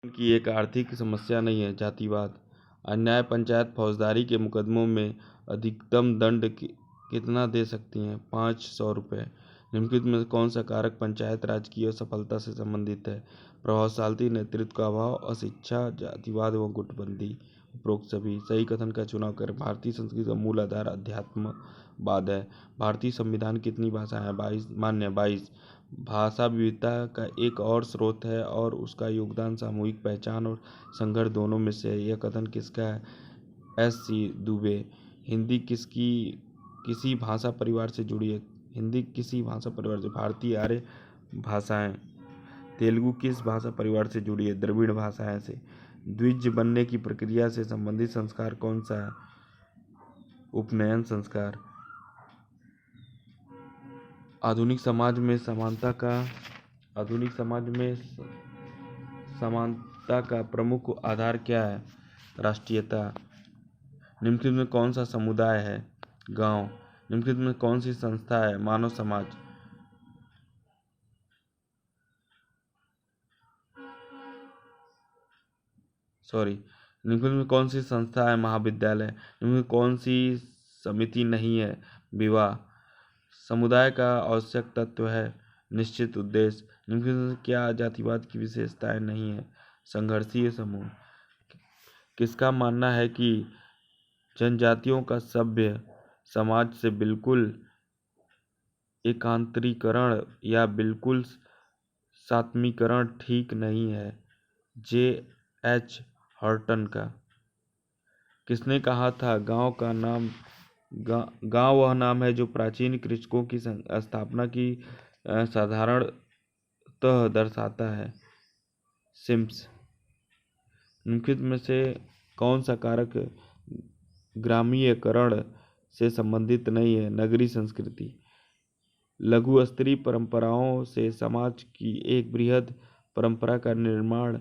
की एक आर्थिक समस्या नहीं है। जातिवाद, अन्याय पंचायत फौजदारी के मुकदमों में अधिकतम दंड कितना दे सकती हैं? 500 रुपये। निम्नलिखित में कौन सा कारक पंचायत राज की असफलता से संबंधित है? प्रभावशाली नेतृत्व का अभाव, अशिक्षा, जातिवाद व गुटबंदी। उपरोक्त सभी। सही कथन का चुनाव करें। भारतीय संस्कृति का मूल आधार अध्यात्मवाद है। भारतीय संविधान कितनी भाषाएं हैं? 22 मान्य। 22 भाषा विविधता का एक और स्रोत है और उसका योगदान सामूहिक पहचान और संघर्ष दोनों में से है। यह कथन किसका है? S.C. दुबे। हिंदी किसी भाषा परिवार से जुड़ी है? हिंदी किसी भाषा परिवार से? भारतीय आर्य भाषाएं। तेलुगु किस भाषा परिवार से जुड़ी है? द्रविड़ भाषाएं से। द्विज बनने की प्रक्रिया से संबंधित संस्कार कौन सा है? उपनयन संस्कार। आधुनिक समाज में समानता का प्रमुख आधार क्या है? राष्ट्रीयता। निम्नलिखित में कौन सा समुदाय है? गांव। निम्नलिखित में कौन सी संस्था है? मानव समाज। निम्नलिखित में कौन सी संस्था है? महाविद्यालय। निम्नलिखित में कौन सी समिति नहीं है? विवाह। समुदाय का आवश्यक तत्व है निश्चित उद्देश्य। निम्नलिखित में क्या जातिवाद की विशेषताएं नहीं है? संघर्षीय समूह। किसका मानना है कि जनजातियों का सभ्य समाज से बिल्कुल एकांतरीकरण या बिल्कुल सात्मीकरण ठीक नहीं है? J.H. हर्टन का। किसने कहा था गांव वह नाम है जो प्राचीन कृषकों की स्थापना की साधारणतः दर्शाता है? सिम्स। निम्नलिखित में से कौन सा कारक ग्रामीणीकरण से संबंधित नहीं है? नगरीय संस्कृति। लघु स्तरीय परंपराओं से समाज की एक बृहद परंपरा का निर्माण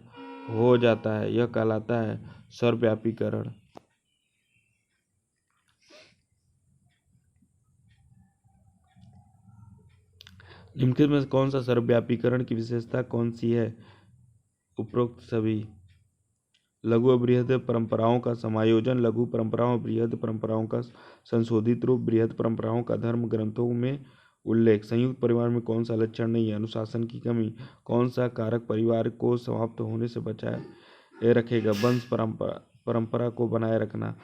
हो जाता है, यह कहलाता है सर्वव्यापीकरण। निम्नलिखित में कौन सा सर्वव्यापीकरण की विशेषता कौन सी है? उपरोक्त सभी। लघु और बृहद परंपराओं का समायोजन, लघु परंपराओं और बृहद परंपराओं का संशोधित रूप, बृहद परंपराओं का धर्म ग्रंथों में उल्लेख। संयुक्त परिवार में कौन सा लक्षण नहीं है? अनुशासन की कमी। कौन सा कारक परिवार को समाप्त होने से बचाए रखेगा? वंश परंपरा को बनाए रखना।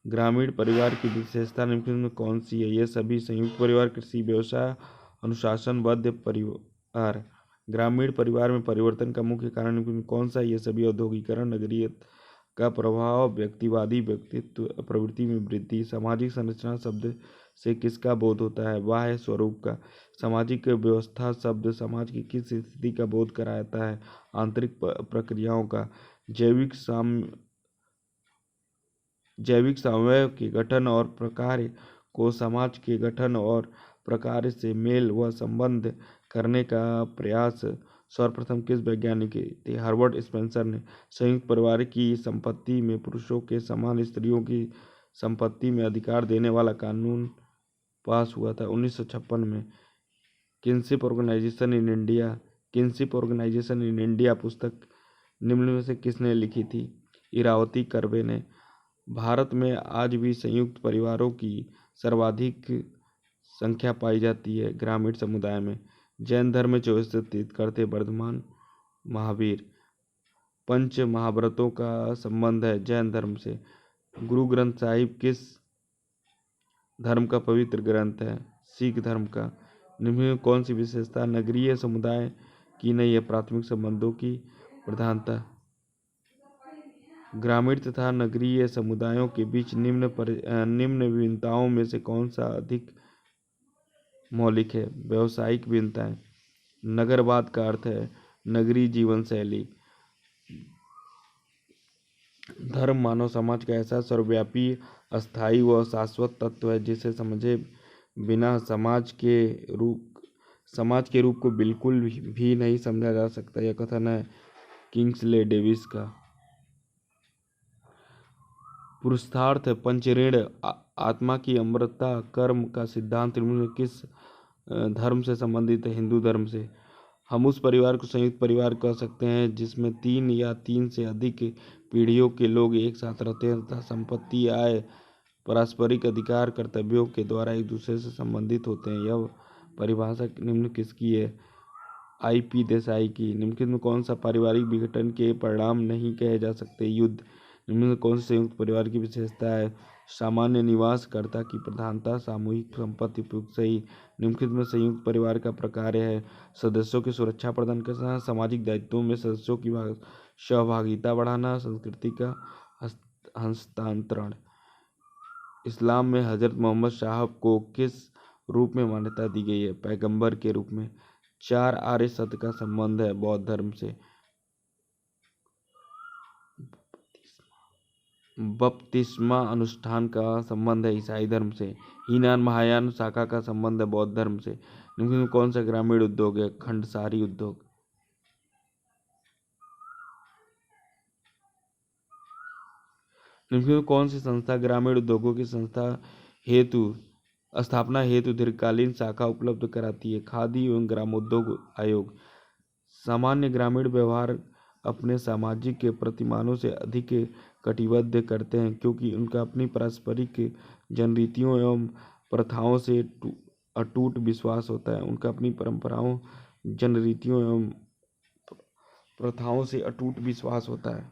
ग्रामीण परिवार की विशेषता निम्नलिखित में कौन सी है? ये सभी। संयुक्त परिवार, कृषि व्यवसाय, अनुशासनबद्ध परिवार। ग्रामीण परिवार में परिवर्तन का मुख्य कारण निम्नलिखित में कौन सा है? ये सभी। औद्योगिकरण, नगरीय का प्रभाव, व्यक्तिवादी व्यक्तित्व प्रवृत्ति में वृद्धि। सामाजिक संरचना शब्द से किसका बोध होता है? बाह्य स्वरूप का। सामाजिक व्यवस्था शब्द समाज की किस स्थिति का बोध कराता है? आंतरिक प्रक्रियाओं का। जैविक सावयव के गठन और प्रकार्य को समाज के गठन और प्रकार्य से मेल व संबंध करने का प्रयास सर्वप्रथम किस वैज्ञानिक थे? हार्वर्ड स्पेंसर ने। संयुक्त परिवार की संपत्ति में पुरुषों के समान स्त्रियों की संपत्ति में अधिकार देने वाला कानून पास हुआ था 1956 में। किनशिप ऑर्गेनाइजेशन इन इंडिया पुस्तक निम्न में से किसने लिखी थी? इरावती कर्वे ने। भारत में आज भी संयुक्त परिवारों की सर्वाधिक संख्या पाई जाती है ग्रामीण समुदाय में। जैन धर्म में 24 तीर्थंकर थे। वर्धमान महावीर। पंच महाव्रतों का संबंध है जैन धर्म से। गुरु ग्रंथ साहिब किस धर्म का पवित्र ग्रंथ है? सिख धर्म का। निम्न में कौन सी विशेषता नगरीय समुदाय की नहीं है? प्राथमिक संबंधों की प्रधानता। ग्रामीण तथा नगरीय समुदायों के बीच निम्न भिन्नताओं में से कौन सा अधिक मौलिक है? व्यावसायिक भिन्नताएं। नगरवाद का अर्थ है नगरीय जीवन शैली। धर्म मानव समाज का ऐसा सर्वव्यापी, अस्थायी व शाश्वत तत्व है जिसे समझे बिना समाज के रूप को बिल्कुल भी नहीं समझा जा सकता। यह कथन है किंग्सले डेविस का। पुरुषार्थ, पंचऋण, आत्मा की अमरता, कर्म का सिद्धांत किस धर्म से संबंधित है? हिंदू धर्म से। हम उस परिवार को संयुक्त परिवार कह सकते हैं जिसमें 3 या 3 से अधिक पीढ़ियों के लोग एक साथ रहते हैं तथा संपत्ति, आय, पारस्परिक अधिकार, कर्तव्यों के द्वारा एक दूसरे से संबंधित होते हैं। यह परिभाषा निम्न किसकी है? IP देसाई की। निम्नलिखित में कौन सा पारिवारिक विघटन के परिणाम नहीं कहे जा सकते? युद्ध। निम्न में कौन सी संयुक्त परिवार की विशेषता है? सामान्य निवासकर्ता की प्रधानता, सामूहिक संपत्ति, उपयुक्त सही। निम्नलिखित में संयुक्त परिवार का प्रकार है? सदस्यों की सुरक्षा प्रदान करना, सामाजिक दायित्वों में सदस्यों की सहभागिता बढ़ाना, संस्कृति का हस्तांतरण। इस्लाम में हजरत मोहम्मद साहब को किस रूप में मान्यता दी गई है? पैगंबर के रूप में। 4 आर्य सत्य का संबंध है बौद्ध धर्म से। बपतिस्मा अनुष्ठान का संबंध है ईसाई धर्म से। हीनान महायान शाखा का संबंध है बौद्ध धर्म से। निम्न में कौन सा ग्रामीण उद्योग है? खंडसारी उद्योग। निम्न में कौन सी संस्था ग्रामीण उद्योगों की स्थापना हेतु दीर्घकालीन शाखा उपलब्ध कराती है? खादी एवं ग्रामोद्योग आयोग। सामान्य ग्रामीण व्यवहार अपने सामाजिक प्रतिमानों से अधिक कटिबद्ध करते हैं क्योंकि उनका अपनी पारस्परिक जनरीतियों एवं प्रथाओं से अटूट विश्वास होता है। उनका अपनी परंपराओं, जनरीतियों एवं प्रथाओं से अटूट विश्वास होता है।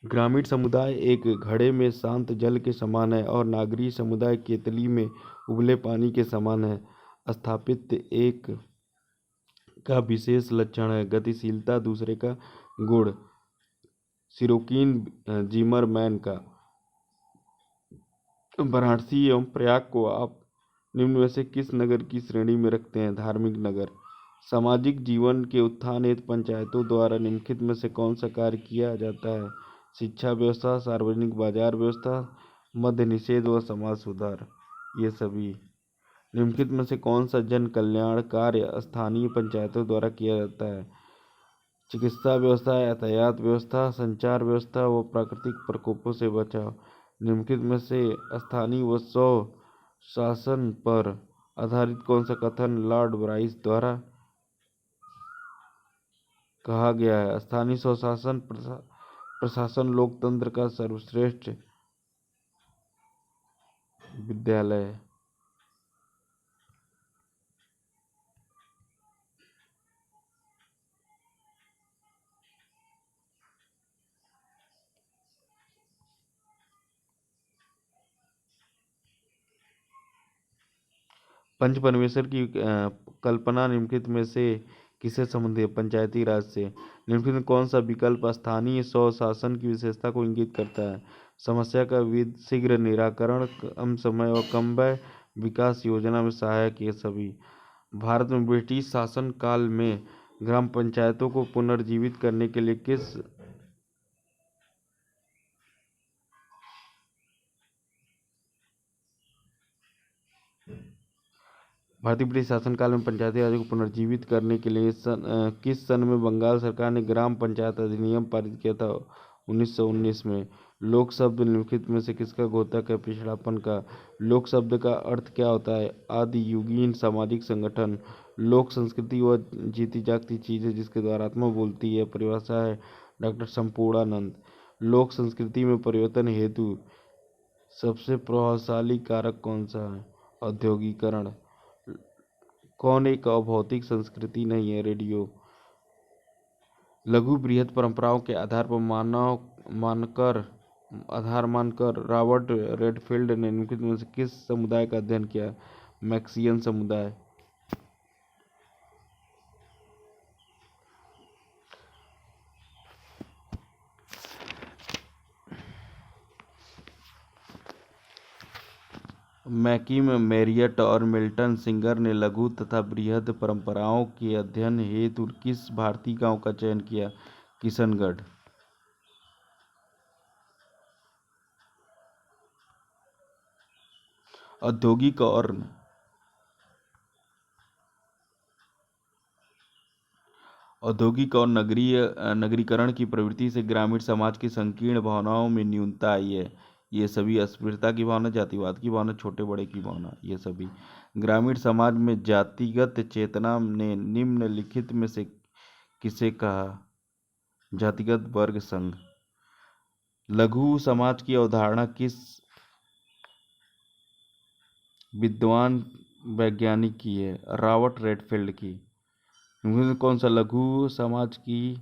ग्रामीण समुदाय एक घड़े में शांत जल के समान है और नागरिक समुदाय केतली में उबले पानी के समान है। स्थापित एक का विशेष लक्षण है गतिशीलता, दूसरे का गुण। सिरोकिन जिमरमैन का। वाराणसी एवं प्रयाग को आप निम्न में से किस नगर की श्रेणी में रखते हैं? धार्मिक नगर। सामाजिक जीवन के उत्थान हेतु पंचायतों द्वारा निम्नलिखित में से कौन सा कार्य किया जाता है? शिक्षा व्यवस्था, सार्वजनिक बाजार व्यवस्था, मद्य निषेध व समाज सुधार। ये सभी। निम्नलिखित में से कौन सा जन कल्याण कार्य स्थानीय पंचायतों द्वारा किया जाता है? चिकित्सा व्यवस्था, यातायात व्यवस्था, संचार व्यवस्था व प्राकृतिक प्रकोपों से बचाव। निम्नलिखित में से स्थानीय व स्वशासन पर आधारित कौन सा कथन लॉर्ड ब्राइस द्वारा कहा गया है? स्थानीय स्वशासन प्रशासन लोकतंत्र का सर्वश्रेष्ठ विद्यालय है। पंच परमेश्वर की कल्पना निम्नलिखित में से किससे संबंधित है? पंचायती राज से। निम्नलिखित में कौन सा विकल्प स्थानीय स्वशासन की विशेषता को इंगित करता है? समस्या का शीघ्र निराकरण, कम समय व कम व्यय, विकास योजना में सहायक। ये सभी। भारत में ब्रिटिश शासन काल में ग्राम पंचायतों को पुनर्जीवित करने के लिए किस भारतीय ब्रिटिश शासनकाल में पंचायती राज को पुनर्जीवित करने के लिए किस सन में बंगाल सरकार ने ग्राम पंचायत अधिनियम पारित किया था? 1919 में। लोक शब्द निम्नलिखित में से किसका द्योतक है? पिछड़ापन का। लोक शब्द का अर्थ क्या होता है? आदियुगीन सामाजिक संगठन। लोक संस्कृति वह जीती जागती चीज है जिसके द्वारा आत्मा बोलती है। परिभाषा है डॉक्टर संपूर्णानंद। लोक संस्कृति में परिवर्तन हेतु सबसे प्रभावशाली कारक कौन सा है? औद्योगिकरण। कौन एक अभौतिक संस्कृति नहीं है? रेडियो। लघु बृहद परंपराओं के आधार मानकर रॉबर्ट रेडफील्ड ने निम्नलिखित में से किस समुदाय का अध्ययन किया? मैक्सियन समुदाय। मैकीम, मैरियट और मिल्टन सिंगर ने लघु तथा बृहद परंपराओं के अध्ययन हेतु किस भारतीय गांव का चयन किया? किशनगढ़। औद्योगिक और नगरीकरण की प्रवृत्ति से ग्रामीण समाज की संकीर्ण भावनाओं में न्यूनता आई है। ये सभी अस्पृश्यता की भावना, जातिवाद की भावना, छोटे बड़े की भावना, ये सभी। ग्रामीण समाज में जातिगत चेतना ने निम्नलिखित में से किसे कहा? जातिगत वर्ग संघ। लघु समाज की अवधारणा किस विद्वान वैज्ञानिक की है? रॉबर्ट रेडफील्ड की। कौन सा लघु समाज की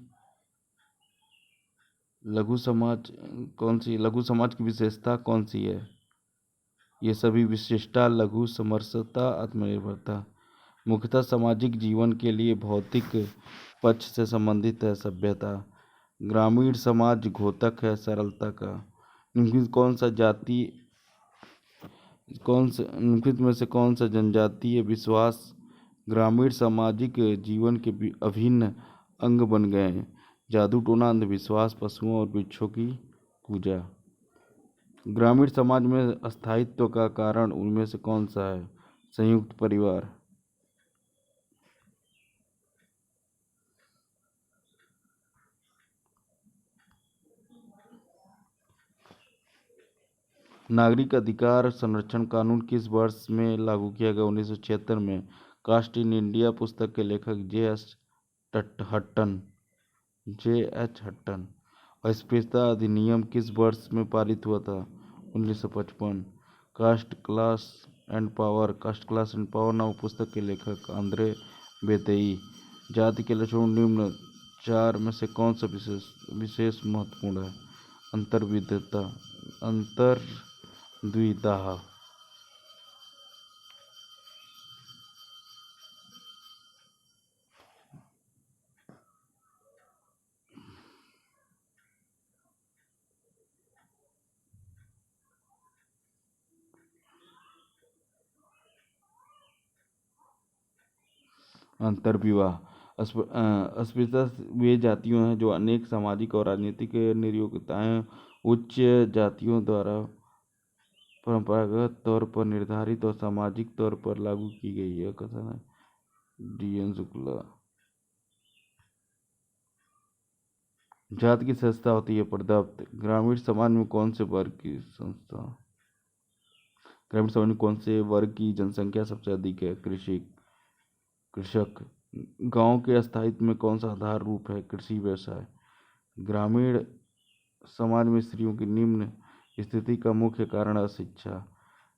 विशेषता कौन सी है? ये सभी। विशिष्टता, लघु, समरसता, आत्मनिर्भरता। मुख्यतः सामाजिक जीवन के लिए भौतिक पक्ष से संबंधित है सभ्यता। ग्रामीण समाज घोतक है सरलता का। निम्नलिखित में से कौन सा जनजातीय विश्वास ग्रामीण सामाजिक जीवन के अभिन्न अंग बन गए हैं? जादू टोना, अंधविश्वास, पशुओं और वृक्षों की पूजा। ग्रामीण समाज में अस्थायित्व का कारण उनमें से कौन सा है? संयुक्त परिवार। नागरिक अधिकार संरक्षण कानून किस वर्ष में लागू किया गया? 1976 में। कास्ट इन इंडिया पुस्तक के लेखक जे एच हट्टन। अस्पृश्यता अधिनियम किस वर्ष में पारित हुआ था? 1955। कास्ट क्लास एंड पावर नामक पुस्तक के लेखक आंद्रे बेतेई। जाति के लक्षण निम्न चार में से कौन सा विशेष महत्वपूर्ण है? अंतर्द्विधा। अंतर्विवाह। अस्पृश्यता वे जातियों हैं जो अनेक सामाजिक और राजनीतिक नियोक्ताएं उच्च जातियों द्वारा परंपरागत तौर पर निर्धारित और सामाजिक तौर पर लागू की गई है। कथन है डी.एन. शुक्ला। जाति की संस्था होती है पर्याप्त। ग्रामीण समाज में कौन से वर्ग की जनसंख्या सबसे अधिक है? कृषक। गांव के अस्तित्व में कौन सा आधार रूप है? कृषि व्यवसाय। ग्रामीण समाज में स्त्रियों की निम्न स्थिति का मुख्य कारण अशिक्षा।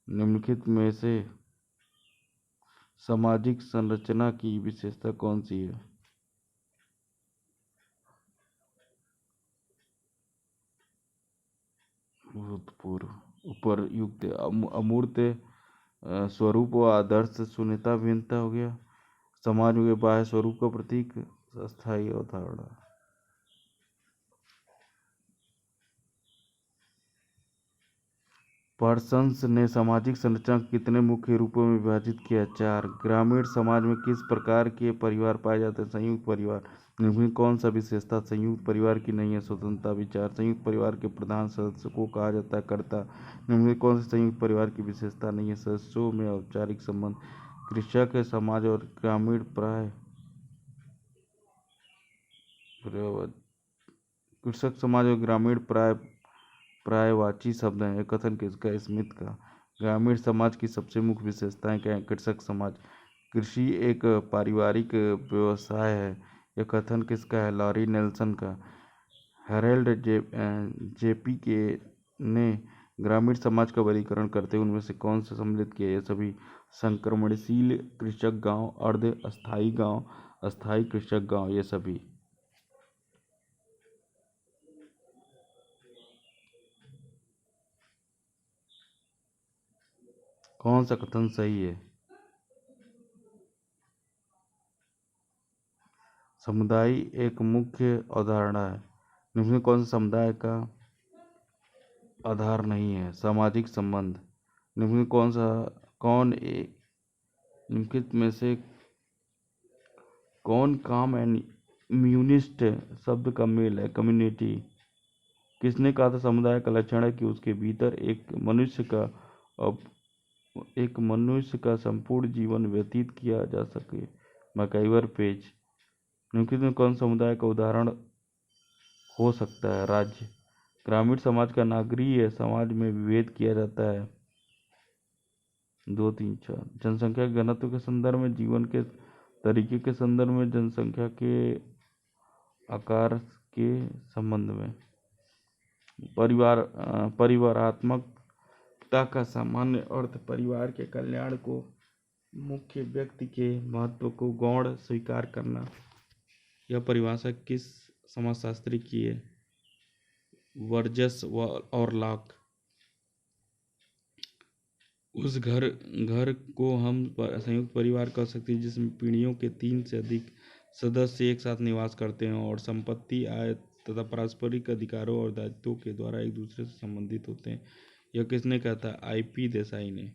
निम्नलिखित में से सामाजिक संरचना की विशेषता कौन सी है? भूतपूर्व। उपरयुक्त अमूर्त स्वरूप व आदर्श शून्यता भिन्नता हो गया। समाज में बाह्य स्वरूप का प्रतीक अस्थायी अवधारणा। पार्सन्स ने सामाजिक संरचना को कितने मुख्य रूपों में विभाजित किया? 4। ग्रामीण समाज में किस प्रकार के परिवार पाए जाते हैं? संयुक्त परिवार। निम्नलिखित कौन सा विशेषता संयुक्त परिवार की नहीं है? स्वतंत्रता विचार। संयुक्त परिवार के प्रधान सदस्य को कहा जाता है कर्ता। निम्नलिखित कौन सी संयुक्त परिवार की विशेषता नहीं है? सदस्यों में औपचारिक संबंध। कृषक समाज और ग्रामीण कृषक समाज और ग्रामीण पर्यायवाची शब्द हैं। कथन किसका? स्मिथ का। ग्रामीण समाज की सबसे मुख्य विशेषताएं क्या हैं? कृषक समाज। कृषि एक पारिवारिक व्यवसाय है। यह कथन किसका है? लॉरी नेल्सन का। हैरोल्ड जेपी के ने ग्रामीण समाज का वर्गीकरण करते हुए उनमें से कौन सा सम्मिलित किया? ये सभी। संक्रमणशील कृषक गांव, अर्ध अस्थायी गांव, अस्थायी कृषक गांव, ये सभी। कौन सा कथन सही है? समुदाय एक मुख्य अवधारणा है। निम्न कौन सा समुदाय का आधार नहीं है? सामाजिक संबंध। निम्नलिखित में से कौन काम एंड इम्यूनिस्ट शब्द का मेल है? कम्युनिटी। किसने कहा था समुदाय का लक्षण है कि उसके भीतर एक मनुष्य का संपूर्ण जीवन व्यतीत किया जा सके? मैकआइवर पेज। निम्नलिखित में कौन समुदाय का उदाहरण हो सकता है? राज्य। ग्रामीण समाज का नगरीय समाज में विभेद किया जाता है। 2, 3, 4 जनसंख्या के घनत्व के संदर्भ में, जीवन के तरीके के संदर्भ में, जनसंख्या के आकार के संबंध में। परिवारात्मकता का सामान्य अर्थ परिवार के कल्याण को, मुख्य व्यक्ति के महत्व को गौण स्वीकार करना। यह परिभाषा किस समाजशास्त्री की है? वर्जस और लॉक। उस घर को हम संयुक्त परिवार कह सकते हैं जिसमें पीढ़ियों के 3 से अधिक सदस्य एक साथ निवास करते हैं और संपत्ति, आय तथा पारस्परिक अधिकारों और दायित्वों के द्वारा एक दूसरे से संबंधित होते हैं। यह किसने कहा था? IP देसाई ने।